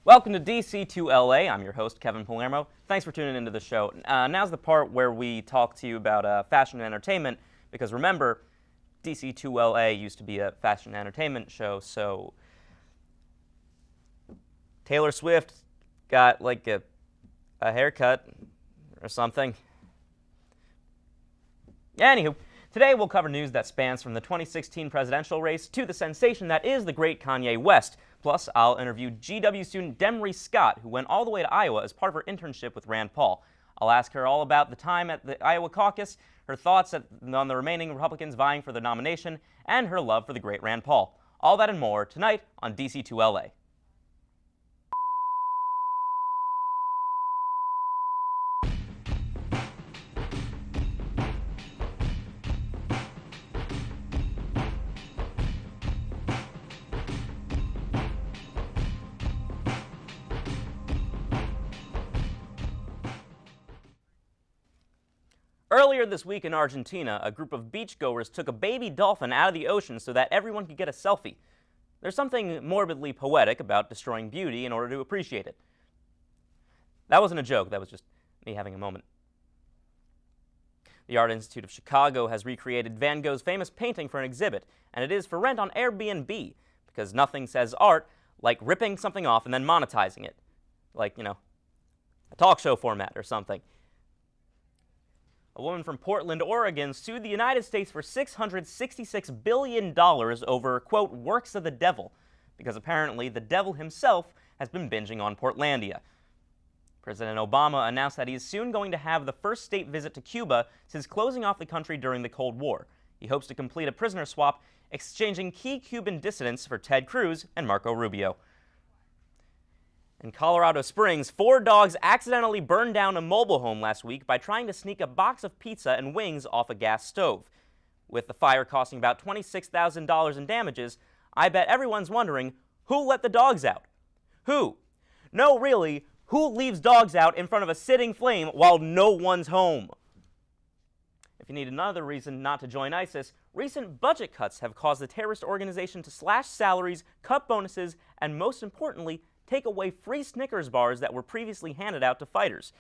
Welcome to DC2LA. I'm your host, Kevin Palermo. Thanks for tuning into the show. Now's the part where we talk to you about fashion and entertainment, because remember, DC2LA used to be a fashion and entertainment show, so Taylor Swift got like a haircut or something. Anywho, today we'll cover news that spans from the 2016 presidential race to the sensation that is the great Kanye West. Plus, I'll interview GW student Demery Scott, who went all the way to Iowa as part of her internship with Rand Paul. I'll ask her all about the time at the Iowa caucus, her thoughts on the remaining Republicans vying for the nomination, and her love for the great Rand Paul. All that and more tonight on DC2LA. Earlier this week in Argentina, a group of beachgoers took a baby dolphin out of the ocean so that everyone could get a selfie. There's something morbidly poetic about destroying beauty in order to appreciate it. That wasn't a joke, that was just me having a moment. The Art Institute of Chicago has recreated Van Gogh's famous painting for an exhibit, and it is for rent on Airbnb, because nothing says art like ripping something off and then monetizing it. Like, a talk show format or something. A woman from Portland, Oregon, sued the United States for $666 billion over, quote, works of the devil, because apparently the devil himself has been binging on Portlandia. President Obama announced that he is soon going to have the first state visit to Cuba since closing off the country during the Cold War. He hopes to complete a prisoner swap, exchanging key Cuban dissidents for Ted Cruz and Marco Rubio. In Colorado Springs, 4 dogs accidentally burned down a mobile home last week by trying to sneak a box of pizza and wings off a gas stove. With the fire costing about $26,000 in damages, I bet everyone's wondering, who let the dogs out? Who? No, really, who leaves dogs out in front of a sitting flame while no one's home? If you need another reason not to join ISIS, recent budget cuts have caused the terrorist organization to slash salaries, cut bonuses, and most importantly, take away free Snickers bars that were previously handed out to fighters.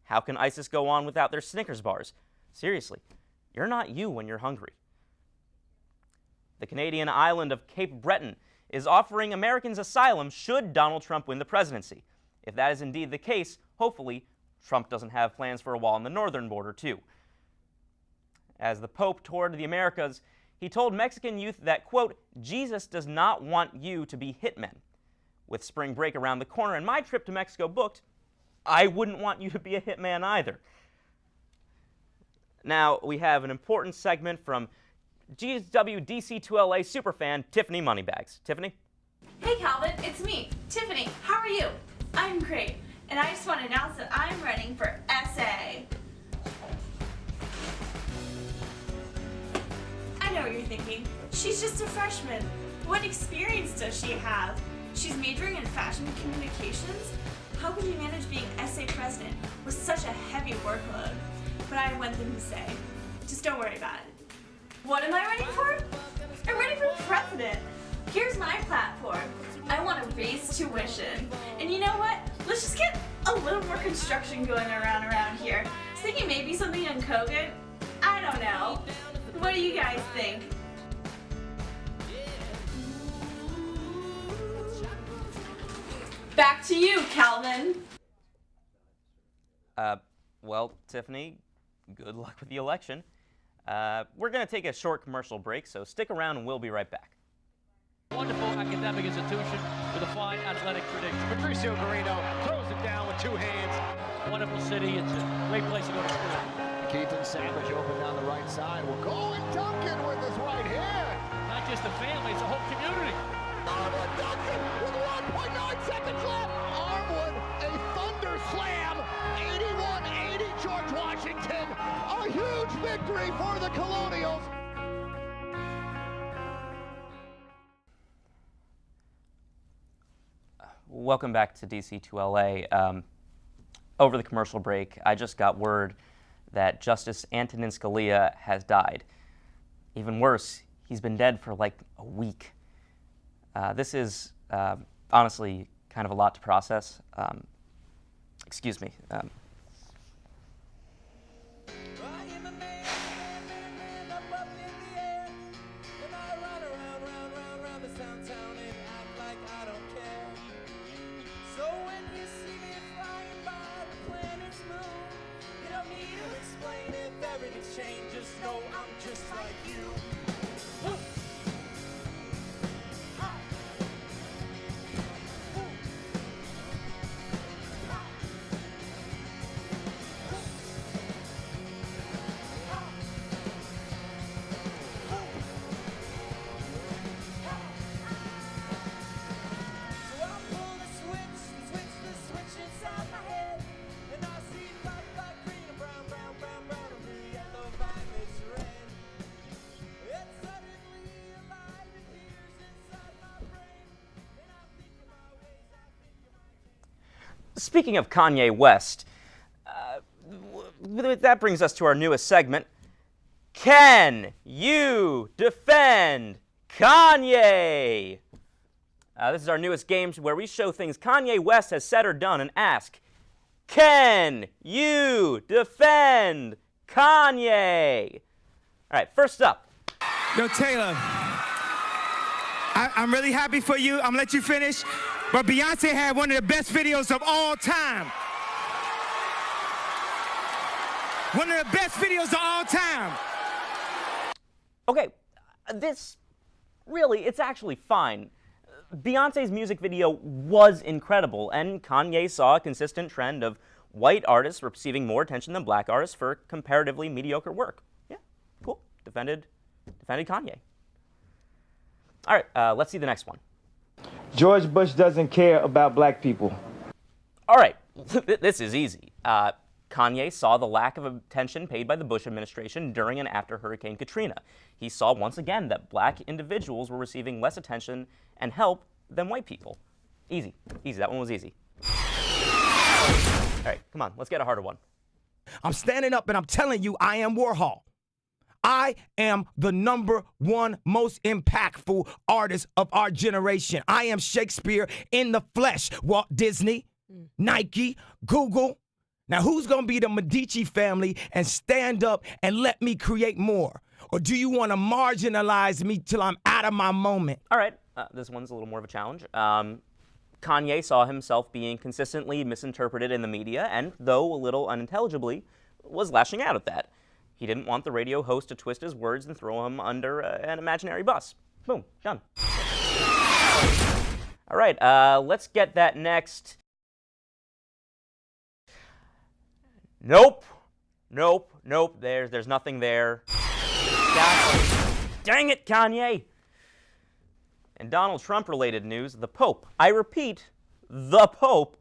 How can ISIS go on without their Snickers bars? Seriously, you're not you when you're hungry. The Canadian island of Cape Breton is offering Americans asylum should Donald Trump win the presidency. If that is indeed the case, hopefully, Trump doesn't have plans for a wall on the northern border, too. As the Pope toured the Americas, he told Mexican youth that, quote, Jesus does not want you to be hitmen. With spring break around the corner and my trip to Mexico booked, I wouldn't want you to be a hitman either. Now, we have an important segment from GW DC2LA superfan Tiffany Moneybags. Tiffany? Hey Calvin, it's me, Tiffany. How are you? I'm great, and I just want to announce that I'm running for SA. I know what you're thinking. She's just a freshman. What experience does she have? She's majoring in fashion communications? How could you manage being SA president with such a heavy workload? But I have one thing to say. Just don't worry about it. What am I running for? I'm running for president. Here's my platform. I want to raise tuition. And you know what? Let's just get a little more construction going around here. I was thinking maybe something on COVID. I don't know. What do you guys think? Back to you, Calvin. Well, Tiffany, good luck with the election. We're going to take a short commercial break, so stick around and we'll be right back. Wonderful academic institution with a fine athletic tradition. Patricio Garino throws it down with 2 hands. Wonderful city. It's a great place to go to school. Keith and Sandwich open down the right side. Will go and Duncan with his right hand. Not just the family, it's the whole community. Armwood Duncan with 1.9 seconds left. Armwood, a thunder slam. 81-80 George Washington. A huge victory for the Colonials. Welcome back to DC2LA. Over the commercial break, I just got word that Justice Antonin Scalia has died. Even worse, he's been dead for like a week. This is honestly kind of a lot to process. Excuse me. Speaking of Kanye West, that brings us to our newest segment. Can you defend Kanye? This is our newest game where we show things Kanye West has said or done and ask, can you defend Kanye? All right, first up. Yo, Taylor, I'm really happy for you. I'm going to let you finish. But Beyonce had one of the best videos of all time. One of the best videos of all time. Okay, this really, it's actually fine. Beyonce's music video was incredible, and Kanye saw a consistent trend of white artists receiving more attention than black artists for comparatively mediocre work. Yeah, cool. Defended Kanye. All right, let's see the next one. George Bush doesn't care about black people. All right, this is easy. Kanye saw the lack of attention paid by the Bush administration during and after Hurricane Katrina. He saw once again that black individuals were receiving less attention and help than white people. Easy, that one was easy. All right, come on, let's get a harder one. I'm standing up and I'm telling you I am Warhol. I am the #1 most impactful artist of our generation. I am Shakespeare in the flesh. Walt Disney, Nike, Google. Now, who's going to be the Medici family and stand up and let me create more? Or do you want to marginalize me till I'm out of my moment? All right, this one's a little more of a challenge. Kanye saw himself being consistently misinterpreted in the media and, though a little unintelligibly, was lashing out at that. He didn't want the radio host to twist his words and throw him under an imaginary bus. Boom, done. All right, let's get that next. Nope. There's nothing there. God, dang it, Kanye. In Donald Trump-related news, the Pope, I repeat, the Pope,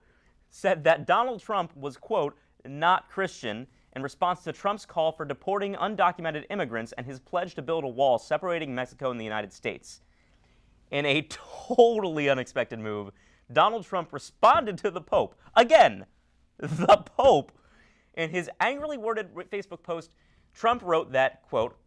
said that Donald Trump was, quote, not Christian, in response to Trump's call for deporting undocumented immigrants and his pledge to build a wall separating Mexico and the United States. In a totally unexpected move, Donald Trump responded to the Pope. Again, the Pope. In his angrily worded Facebook post, Trump wrote that, quote,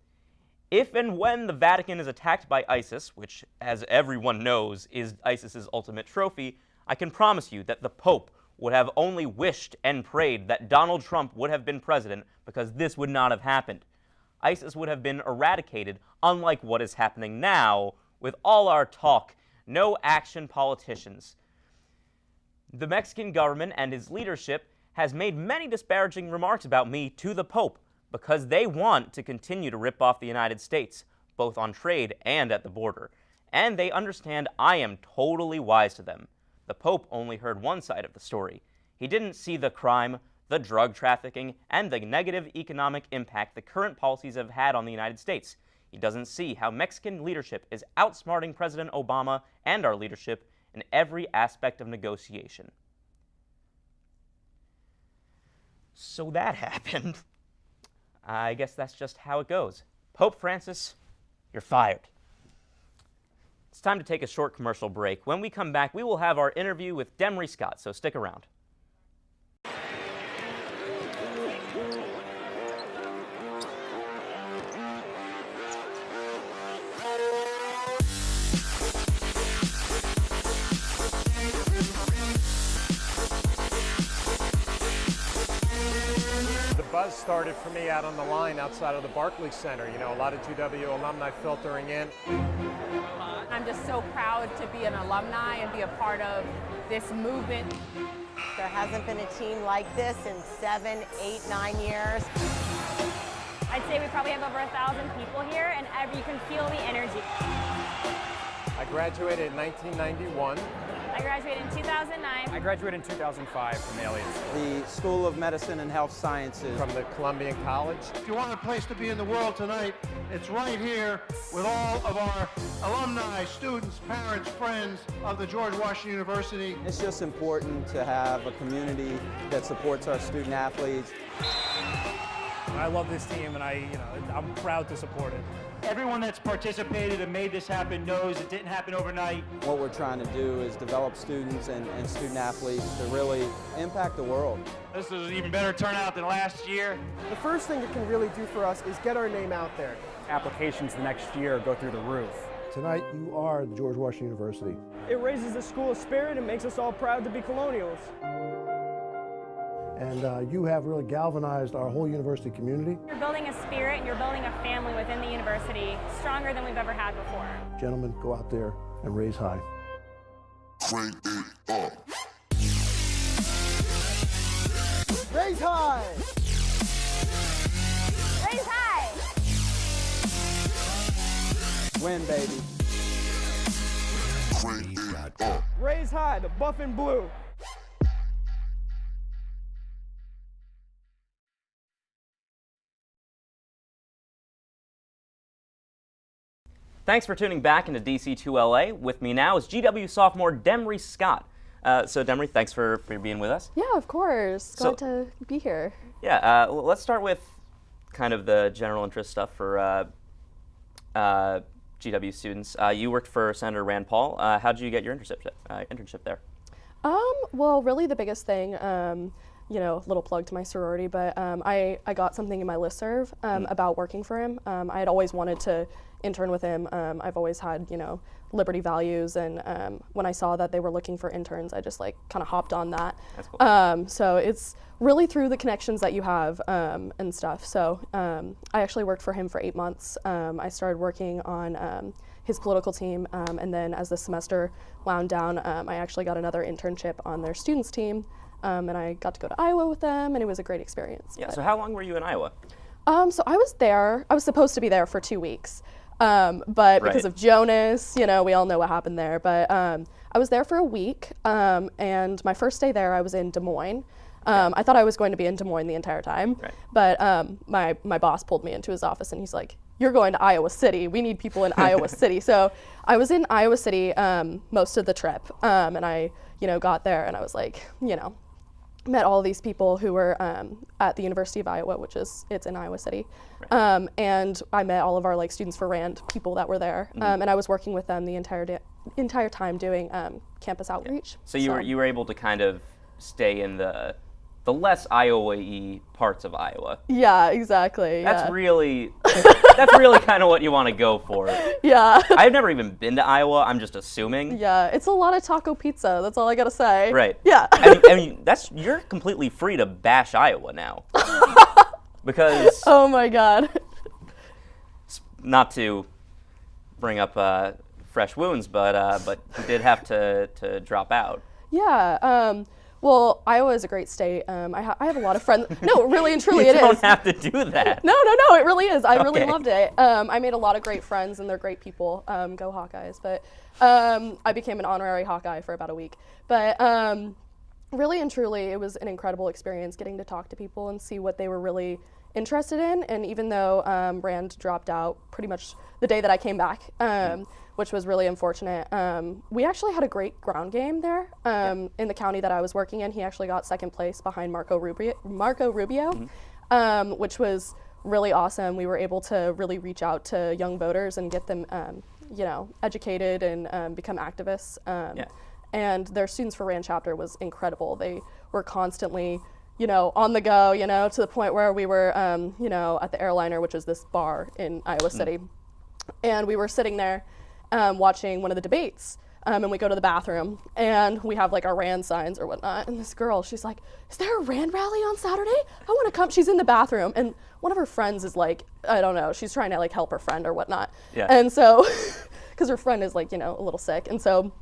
if and when the Vatican is attacked by ISIS, which, as everyone knows, is ISIS's ultimate trophy, I can promise you that the Pope would have only wished and prayed that Donald Trump would have been president, because this would not have happened. ISIS would have been eradicated, unlike what is happening now, with all our talk, no action politicians. The Mexican government and his leadership has made many disparaging remarks about me to the Pope because they want to continue to rip off the United States, both on trade and at the border. And they understand I am totally wise to them. The Pope only heard one side of the story. He didn't see the crime, the drug trafficking, and the negative economic impact the current policies have had on the United States. He doesn't see how Mexican leadership is outsmarting President Obama and our leadership in every aspect of negotiation. So that happened. I guess that's just how it goes. Pope Francis, you're fired. It's time to take a short commercial break. When we come back, we will have our interview with Demery Scott, so stick around. buzz started for me out on the line outside of the Barclays Center. You know, a lot of GW alumni filtering in. I'm just so proud to be an alumni and be a part of this movement. There hasn't been a team like this in 7, 8, 9 years. I'd say we probably have over 1,000 people here, and you can feel the energy. I graduated in 1991. I graduated in 2009. I graduated in 2005 from the Elliott School. The School of Medicine and Health Sciences. From the Columbian College. If you want a place to be in the world tonight, it's right here with all of our alumni, students, parents, friends of the George Washington University. It's just important to have a community that supports our student athletes. I love this team, and I'm proud to support it. Everyone that's participated and made this happen knows it didn't happen overnight. What we're trying to do is develop students and student athletes to really impact the world. This is an even better turnout than last year. The first thing it can really do for us is get our name out there. Applications the next year go through the roof. Tonight, you are the George Washington University. It raises the school spirit and makes us all proud to be Colonials. And you have really galvanized our whole university community. You're building a spirit and you're building a family within the university stronger than we've ever had before. Gentlemen, go out there and raise high. Crank it up. Raise high! Raise high! Win, baby. Crank it up. Raise high, the buff and blue. Thanks for tuning back into DC2LA. With me now is GW sophomore Demry Scott. So Demry, thanks for being with us. Yeah, of course. Glad to be here. Yeah, let's start with kind of the general interest stuff for GW students. You worked for Senator Rand Paul. How did you get your internship there? Well, really the biggest thing, little plug to my sorority, but I got something in my listserv about working for him. I had always wanted to intern with him. I've always had, liberty values, and when I saw that they were looking for interns, I just kind of hopped on that. That's cool. So it's really through the connections that you have and stuff. So I actually worked for him for 8 months. I started working on his political team, and then as the semester wound down, I actually got another internship on their students team, and I got to go to Iowa with them, and it was a great experience. Yeah, so how long were you in Iowa? So I was supposed to be there for 2 weeks. But because of Jonas, we all know what happened there. But I was there for a week, and my first day there, I was in Des Moines. I thought I was going to be in Des Moines the entire time, but my boss pulled me into his office, and he's like, "You're going to Iowa City. We need people in Iowa City." So I was in Iowa City most of the trip, and I, got there, and I was like, met all these people who were at the University of Iowa, it's in Iowa City. And I met all of our students for Rand people that were there. And I was working with them the entire time doing campus outreach. So you were able to kind of stay in the less Iowa-y parts of Iowa. Yeah, exactly. That's really kind of what you want to go for. Yeah. I've never even been to Iowa. I'm just assuming. Yeah, it's a lot of taco pizza. That's all I gotta say. Right. Yeah. I mean, you're completely free to bash Iowa now. Because. Oh my God. Not to bring up fresh wounds, but you did have to drop out. Yeah. Well, Iowa is a great state. I have a lot of friends. No, really and truly it is. You don't have to do that. No, it really is. I really loved it. I made a lot of great friends, and they're great people. Go Hawkeyes. But I became an honorary Hawkeye for about a week. But really and truly, it was an incredible experience getting to talk to people and see what they were really interested in. And even though Rand dropped out pretty much the day that I came back, which was really unfortunate. We actually had a great ground game there in the county that I was working in. He actually got second place behind Marco Rubio, which was really awesome. We were able to really reach out to young voters and get them, educated and become activists. And their Students for Rand chapter was incredible. They were constantly, on the go, to the point where we were, at the Airliner, which is this bar in Iowa City. And we were sitting there watching one of the debates and we go to the bathroom, and we have like our Rand signs or whatnot. And this girl, she's like, "Is there a Rand rally on Saturday? I want to come." She's in the bathroom, and one of her friends is like, I don't know, she's trying to like help her friend or whatnot. Yeah. And so, because her friend is like, you know, a little sick, and so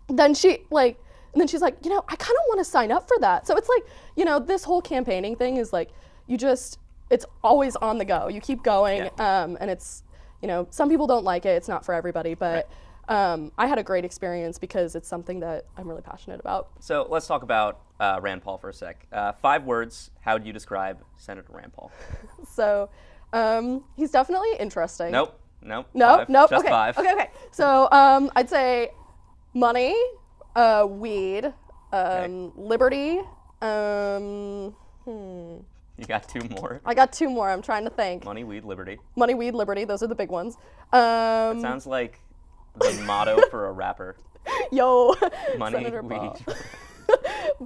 then she's like, you know, I kind of want to sign up for that. So it's like, you know, this whole campaigning thing is like, it's always on the go. You keep going, and it's, you know, some people don't like it. It's not for everybody, but I had a great experience because it's something that I'm really passionate about. So let's talk about Rand Paul for a sec. 5 words, how do you describe Senator Rand Paul? So he's definitely interesting. Nope. Nope. Just okay. 5. Okay. So I'd say money, weed, liberty. You got 2 more. I got 2 more. I'm trying to think. Money, weed, liberty. Money, weed, liberty. Those are the big ones. That sounds like the motto for a rapper. Yo. Money, Senator weed. Paul.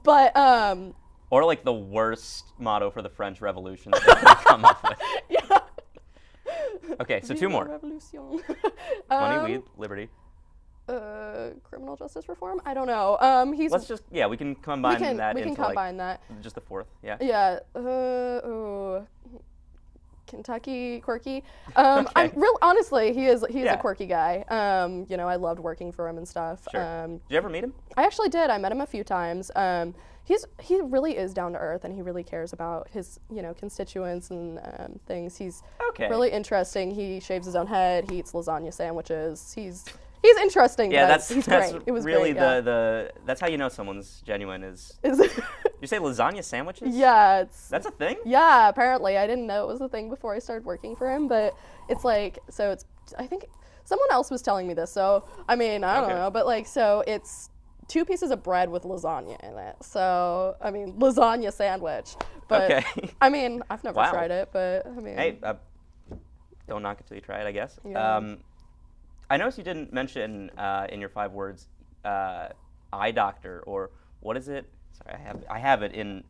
But or like the worst motto for the French Revolution that they could come up with. Yeah. Okay, so 2 more. Revolution. Money, weed, liberty. Criminal justice reform? I don't know. Let's just, we can combine that we can into combine like that. just the 4th, yeah. Yeah. Kentucky quirky. I'm real honestly, he's a quirky guy. You know, I loved working for him and stuff. Sure. Did you ever meet him? I actually did. I met him a few times. He really is down to earth, and he really cares about his, you know, constituents and things. He's really interesting. He shaves his own head. He eats lasagna sandwiches. He's interesting. Yeah, he's that's great. It was really great, that's how you know someone's genuine is. You say lasagna sandwiches? Yeah, that's a thing. Yeah, apparently I didn't know it was a thing before I started working for him, but it's like I think someone else was telling me this. So I mean I don't know, but like so it's 2 pieces of bread with lasagna in it. So I mean lasagna sandwich. But I mean I've never tried it, but I mean. Hey, don't knock it till you try it, I guess. Yeah. I noticed you didn't mention in your 5 words eye doctor, or what is it? Sorry, I have it in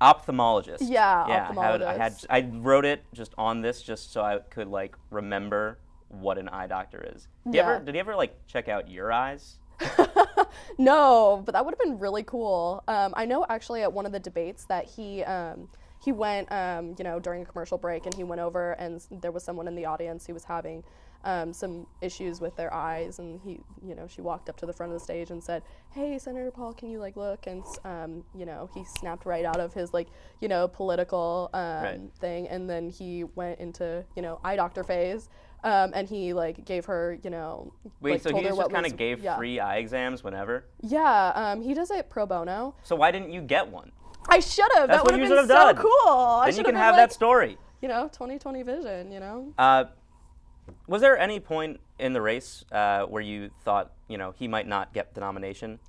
ophthalmologist. Yeah, ophthalmologist. I wrote it just on this just so I could like remember what an eye doctor is. Did you ever like check out your eyes? No, but that would have been really cool. I know actually at one of the debates that he went, you know, during a commercial break, and he went over, and there was someone in the audience who was having some issues with their eyes, and she walked up to the front of the stage and said, "Hey, Senator Paul, can you like look?" And you know, he snapped right out of his like, you know, political thing, and then he went into, you know, eye doctor phase, and he like gave her, you know, wait, like, so he just kind of gave free eye exams whenever? Yeah, he does it pro bono. So why didn't you get one? I should have. That would have been so cool. Then you can have that story. You know, 20/20 vision. You know. Was there any point in the race where you thought, you know, he might not get the nomination?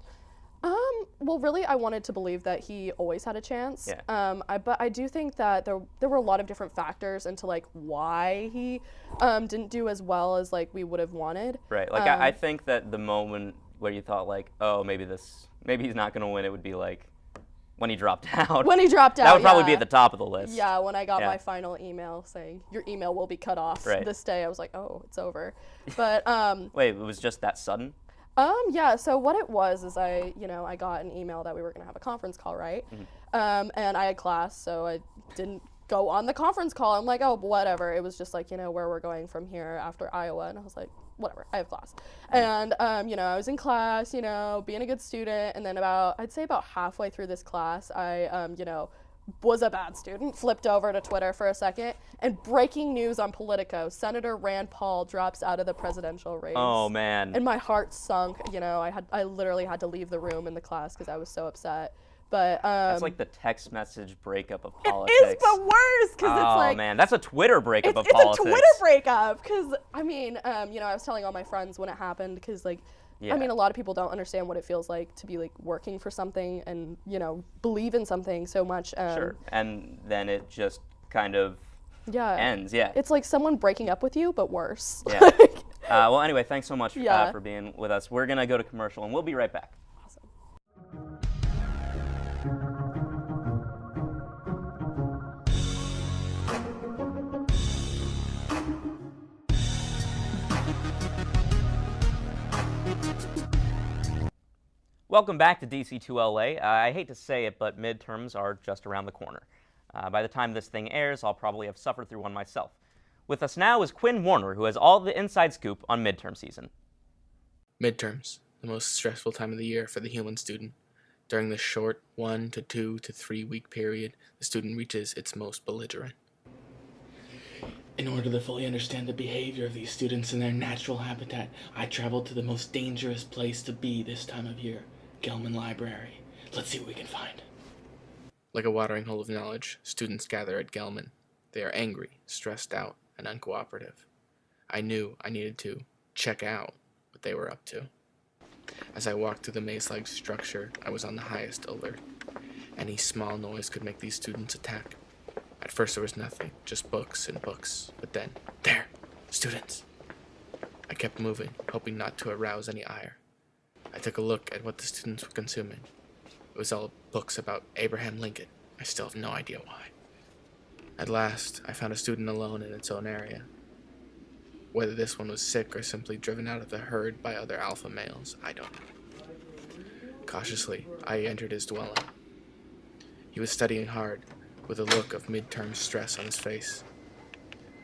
Well, really, I wanted to believe that he always had a chance. Yeah. But I do think that there were a lot of different factors into like why he didn't do as well as like we would have wanted. Right. Like I think that the moment where you thought like, oh, maybe he's not going to win, it would be like when he dropped out. When he dropped out, that would probably be at the top of the list. Yeah, when I got my final email saying your email will be cut off this day, I was like, oh, it's over. But wait, it was just that sudden? Yeah. So what it was is I got an email that we were gonna have a conference call, right? Mm-hmm. And I had class, so I didn't go on the conference call. I'm like, oh, whatever. It was just like, you know, where we're going from here after Iowa, and I was like, whatever, I have class. And, you know, I was in class, you know, being a good student, and then I'd say about halfway through this class, I, you know, was a bad student, flipped over to Twitter for a second, and breaking news on Politico, Senator Rand Paul drops out of the presidential race. Oh, man. And my heart sunk, you know, I literally had to leave the room in the class because I was so upset. But that's like the text message breakup of politics. It is the worst because it's like, oh man, that's a Twitter breakup of politics. It's a Twitter breakup because I mean, you know, I was telling all my friends when it happened because like, I mean, a lot of people don't understand what it feels like to be like working for something and, you know, believe in something so much. Sure, and then it just kind of ends. Yeah, it's like someone breaking up with you, but worse. Yeah. Well, anyway, thanks so much for being with us. We're gonna go to commercial and we'll be right back. Welcome back to DC2LA. I hate to say it, but midterms are just around the corner. By the time this thing airs, I'll probably have suffered through one myself. With us now is Quinn Warner, who has all the inside scoop on midterm season. Midterms, the most stressful time of the year for the human student. During this short 1 to 2 to 3 week period, the student reaches its most belligerent. In order to fully understand the behavior of these students in their natural habitat, I traveled to the most dangerous place to be this time of year, Gelman Library. Let's see what we can find. Like a watering hole of knowledge, students gather at Gelman. They are angry, stressed out, and uncooperative. I knew I needed to check out what they were up to. As I walked through the maze-like structure, I was on the highest alert. Any small noise could make these students attack. At first there was nothing, just books and books. But then, there! Students! I kept moving, hoping not to arouse any ire. I took a look at what the students were consuming. It was all books about Abraham Lincoln. I still have no idea why. At last, I found a student alone in its own area. Whether this one was sick or simply driven out of the herd by other alpha males, I don't know. Cautiously, I entered his dwelling. He was studying hard, with a look of midterm stress on his face.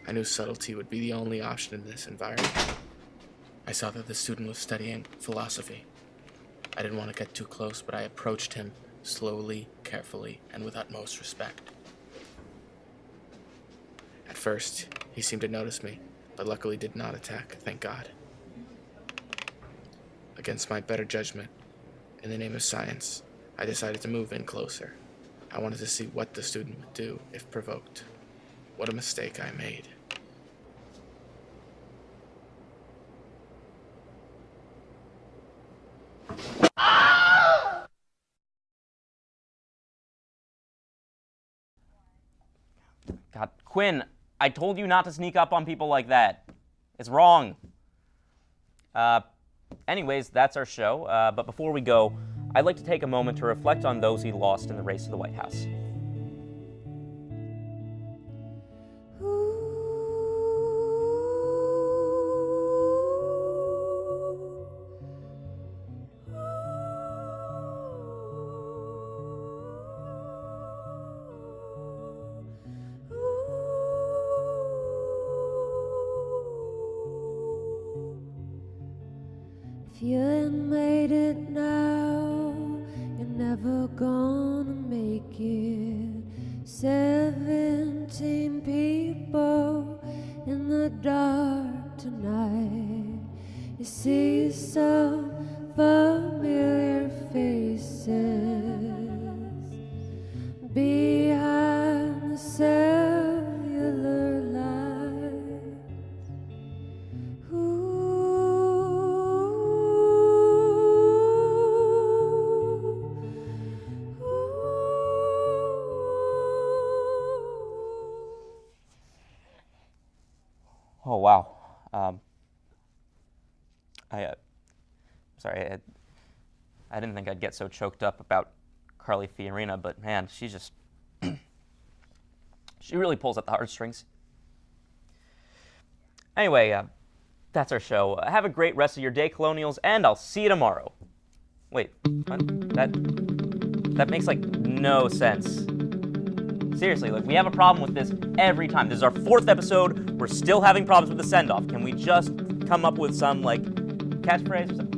I knew subtlety would be the only option in this environment. I saw that the student was studying philosophy. I didn't want to get too close, but I approached him slowly, carefully, and with utmost respect. At first, he seemed to notice me, but luckily did not attack, thank God. Against my better judgment, in the name of science, I decided to move in closer. I wanted to see what the student would do if provoked. What a mistake I made. God, Quinn, I told you not to sneak up on people like that. It's wrong. Anyways, that's our show. But before we go, I'd like to take a moment to reflect on those he lost in the race to the White House. If you ain't made it now, you're never gonna make it. 17 people in the dark tonight. You see some familiar faces behind the cellular light. Oh, wow. Sorry, I didn't think I'd get so choked up about Carly Fiorina, but man, she just, she really pulls at the heartstrings. Anyway, that's our show. Have a great rest of your day, Colonials, and I'll see you tomorrow. Wait, what? That makes, like, no sense. Seriously, like, we have a problem with this every time. This is our 4th episode. We're still having problems with the send-off. Can we just come up with some, like, catchphrase or something?